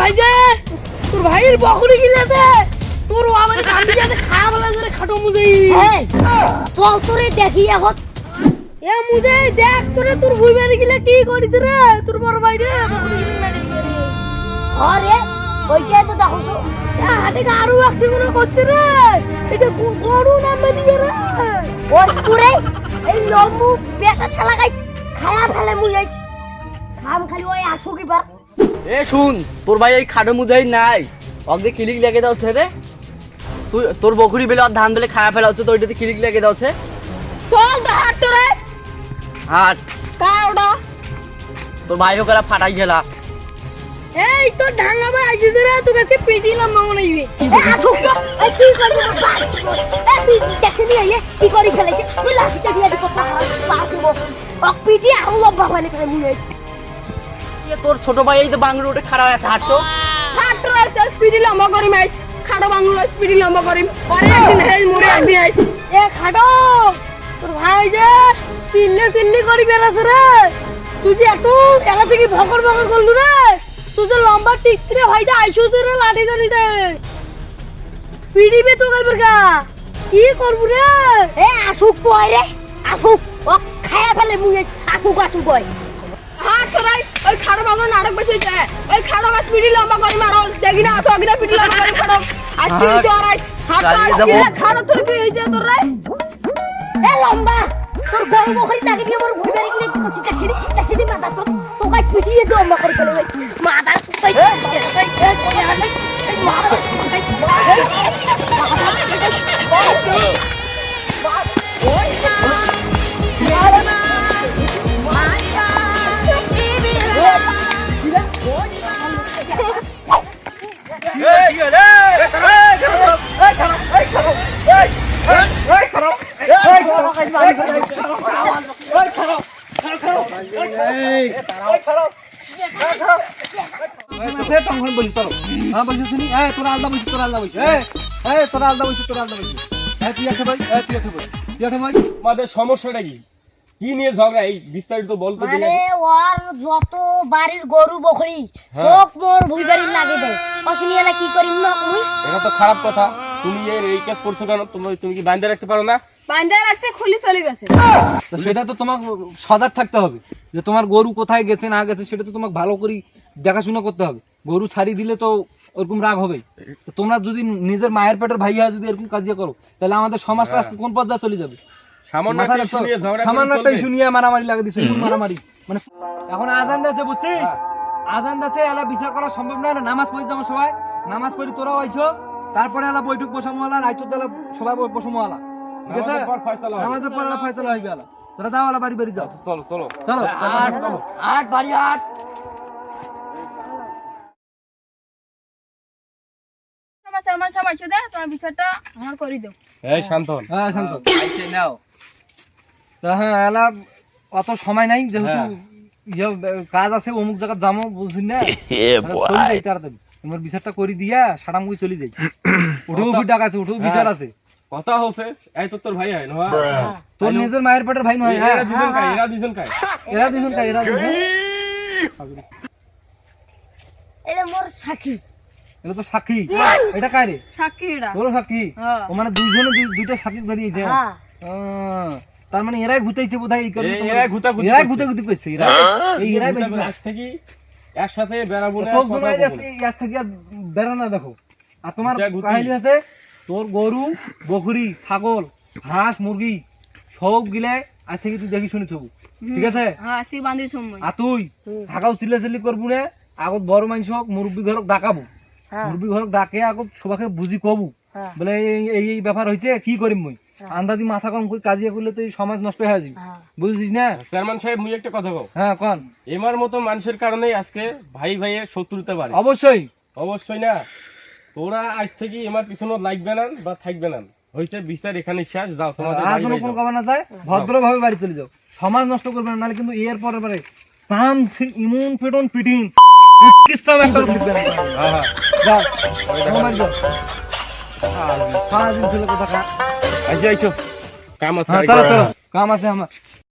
ভাই যে তোর ভাইয়ের বকরি গিলাতে তোর আমার কান্দি যাতে খায়া বলা জরে খাটো মুজে এই চল তোরে দেখি এখন এ মুজে দেখ তোরে তোর ভুইবারে গিলা কি করিস রে তোর বড় ভাই রে বকরি গিলা লাগে দিয়ে রে আরে ওইটা তো দেখছো হাতে আরো একটা গুলো করছে রে এটা গরু নামে দিয়ে রে ওই তোরে এই লম্বু পেটা ছালা গাইস খায়া ফেলে মুই গাইস খাম খালি ওই আসো কি পার এ শুন তোর ভাই এই খাটো মুজাই নাই অগদে ক্লিক লেগে দাও ছেড়ে তুই তোর বকরি বেলে আর ধান বেলে খায়া ফেলা হচ্ছে তো ওইটাতে ক্লিক লেগে দাও ছে চল তো হাট তোরে হাট কা ওটা তোর ভাই হোকেরা ফাটাই খেলা এই তো ঢাঙ্গাবা আইছিস রে তোর কাছে পেটি লম্বা মনাইবে আসো তো এই কি করবি বাস এই তুই দেখছিস নি কি করি ফেলেছে তুই লাঠিটা দিয়ে দিছ পার দিব ওক পিটি আর লম্বা মানে করে মুই গাইস এ তোর ছোট ভাই এই যে বাংলো উঠে খারাপ আছে হাঁটতো হাট তোরে স্পিডি লম্বা করি মাইস খাটো বাঙ্গুর স্পিডি লম্বা করি পরে একদিন হেজ মরে একদিন আইস এ খাটো তোর ভাই যে চিল্লি করি বেরাছে রে তুই যে একটু এলা থেকে ভকর করলু রে তুই যে লম্বা টিকরে ভাই যে আইসুস রে লাঠি ধরি দে পিডিবে তো গাইবার গা কি করবু রে এ আসুক তো রে আসুক ওক খায়া ফেলে মুই গাইস আসুক কই হাট তোরাই ওই খাটো বাঙ্গুর নাটক বসেছে ওই খাটো গাছ পিডি লম্বা করি মারো দেখি না আসো গিনা পিডি লম্বা করি খাটো আজকে জ্বর আইস হাট খাটো তোর কি হইছে তোর রে এ লম্বা তোর গরু বকরি তাকে দিয়ে মোর ভুই বেরি গিয়ে কচি চাকরি মাথা তো গাইস পিটিয়ে দো লম্বা করে ফেলে মাথা কই সমস্যাটা কি কি নিয়ে ঝগড়া এই বিস্তারিত বলতে মানে ওর যত বাড়ির গরু বকরি সব মোর ভুই বাড়ি লাগে দেয় অসিনিয়ালা কি করিম না কই এটা তো খারাপ কথা তুমি এই কেস করছো কেন তুমি কি বাইন্দা রাখতে পারো না বান্দা রাখছে খুলি চলে গেছে তো সেটা তো তোমাকে সজাগ থাকতে হবে যে তোমার গরু কোথায় গেছে না গেছে সেটা তো তোমাকে ভালো করে দেখাশোনা করতে হবে গরু ছাড়ি দিলে তো ওরকম রাগ হবে তো তোমরা যদি নিজের মায়ের পেটের ভাইয়া যদি এরকম কাজিয়া করো তাহলে আমাদের সমাজটা আজকে কোন পর্যায়ে চলে যাবে সামান্য একটা ইস্যু নিয়ে মারামারি লাগা দিছে মারামারি মানে এখন আজান দিয়েছে বুঝছিস আজান দিয়েছে এলা বিচার করা সম্ভব না নামাজ পড়ি যাবো সবাই নামাজ পড়ি তোরাও আইছো তারপরে এলা বৈঠক বসামো আলা রাইতো তাহলে সবাই বসামো আলা ঠিক আছে আমাদের পর ফয়সালা হয়ে গেল তোরা যাও আলা বাড়ি বাড়ি যাও চলো চলো চলো আট বাড়ি আট আমার সমাইছে দে তোমার বিচারটা আমার করি দাও এই শান্ত হন হ্যাঁ শান্ত আইছে নাও তা হ্যাঁ এলা অত সময় নাই যেহেতু কাজ আছে অমুক জায়গা যাবো বুঝলি না তাড়াতাড়ি তোমার বিচারটা করে দিয়া সাড়াম করে চলে যাই উঠেও ডাক আছে উঠেও বিচার আছে কথা হচ্ছে এই তো তোর ভাই হয় না তোর নিজের মায়ের পেটের ভাই নয় হ্যাঁ এরা দুজন কাই এরা দুজন এটা মোর সাক্ষী এটা তো সাক্ষী এটা কায় রে সাক্ষীরা তোর সাক্ষী ও মানে দুইজনে দুইটা সাক্ষী ধরিয়েছে হ্যাঁ তার মানে এরাই ঘুতাইছে বোধহয় এই কারণে এরাই ঘুতাঘুতি এরাই ঘুতাঘুতি করছে এরাই বেশি আজ থেকে একসাথে বেড়াবো না তোর জন্য আজ থেকে আর বেড়ানা দেখো আর তোমার কাহিনী আছে তোর গরু বকরি ছাগল হাঁস মুরগি সব গিলে আজ থেকে তুই দেখি শুনি থবু ঠিক আছে হ্যাঁ আজকে বাঁধি সময় আর তুই থাকাও চিল্লাচিল্লি করবো না আগত বড় মানুষ হোক মুরব্বী ঘরক ডাকাবো মুরব্বী ঘরক ডাকে আগত সবাকে বুঝি কবু বলে এই এই ব্যাপার হয়েছে কি করিম মই আন্দাজি মাথা কম করে কাজিয়া করলে তো এই সমাজ নষ্ট হয়ে যাবে বুঝছিস না চেয়ারম্যান সাহেব মুই একটা কথা কও হ্যাঁ কোন এমার মতো মানুষের কারণেই আজকে ভাই ভাইয়ের শত্রুতা বাড়ে অবশ্যই অবশ্যই না তোরা আজ থেকে এমার পিছনে লাগবে না বা থাকবে না হইছে বিচার এখানে শেষ যাও তোমাদের আর কোনো কোন কথা না যায় ভদ্রভাবে বাড়ি চলে যাও সমাজ নষ্ট করবে না নাহলে কিন্তু এর পরে পরে সাম ইমুন পেটন পিটিং কিসম একটা দিবে না হ্যাঁ যাও তোমার যাও সারাদিন ছিল কথা আইছো কাম আছে চলো চলো কাম আছে আমার